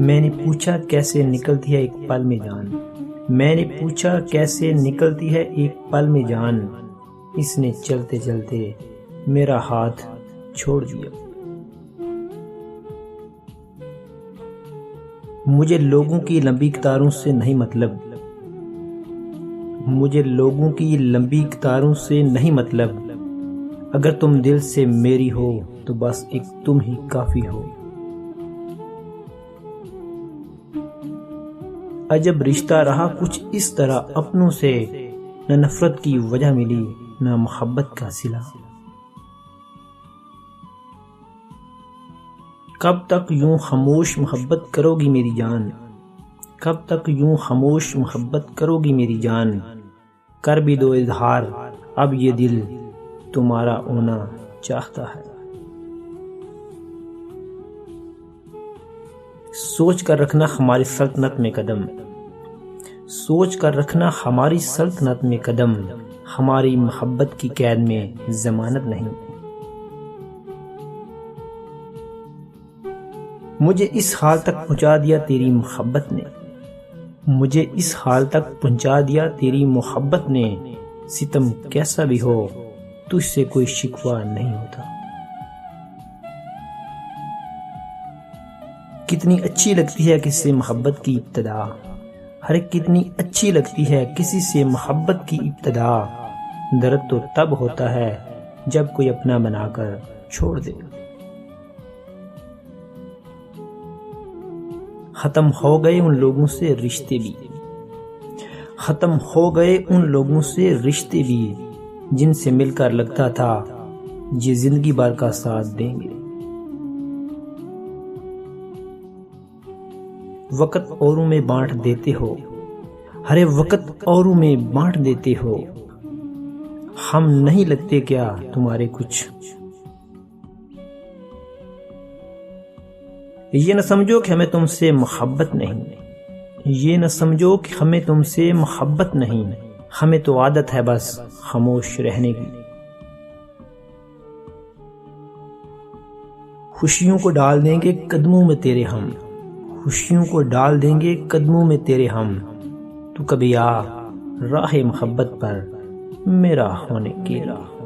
میں نے پوچھا کیسے نکلتی ہے ایک پل میں جان، میں نے پوچھا کیسے نکلتی ہے ایک پل میں جان، اس نے چلتے چلتے میرا ہاتھ چھوڑ دیا۔ مجھے لوگوں کی لمبی قطاروں سے نہیں مطلب، مجھے لوگوں کی لمبی قطاروں سے نہیں مطلب، اگر تم دل سے میری ہو تو بس ایک تم ہی کافی ہو۔ عجب رشتہ رہا کچھ اس طرح اپنوں سے، نہ نفرت کی وجہ ملی نہ محبت کا صلہ۔ کب تک یوں خاموش محبت کرو گی میری جان، کب تک یوں خاموش محبت کرو گی میری جان، کر بھی دو اظہار اب یہ دل تمہارا ہونا چاہتا ہے۔ سوچ کر رکھنا ہماری سلطنت میں قدم، سوچ کر رکھنا ہماری سلطنت میں قدم، ہماری محبت کی قید میں ضمانت نہیں۔ مجھے اس حال تک پہنچا دیا تیری محبت نے، مجھے اس حال تک پہنچا دیا تیری محبت نے، ستم کیسا بھی ہو تجھ سے کوئی شکوہ نہیں ہوتا۔ کتنی اچھی لگتی ہے کسی سے محبت کی ابتدا، ہر کتنی اچھی لگتی ہے کسی سے محبت کی ابتدا، درد تو تب ہوتا ہے جب کوئی اپنا بنا کر چھوڑ دے۔ ختم ہو گئے ان لوگوں سے رشتے بھی، ختم ہو گئے ان لوگوں سے رشتے بھی، جن سے مل کر لگتا تھا یہ زندگی بھر کا ساتھ دیں گے۔ وقت اوروں میں بانٹ دیتے ہو، ہر وقت اوروں میں بانٹ دیتے ہو، ہم نہیں لگتے کیا تمہارے کچھ؟ یہ نہ سمجھو کہ ہمیں تم سے محبت نہیں، یہ نہ سمجھو کہ ہمیں تم سے محبت نہیں، ہمیں تو عادت ہے بس خاموش رہنے کی۔ خوشیوں کو ڈال دیں گے قدموں میں تیرے ہم، خوشیوں کو ڈال دیں گے قدموں میں تیرے ہم، تو کبھی آ راہ محبت پر میرا ہونے کی راہ۔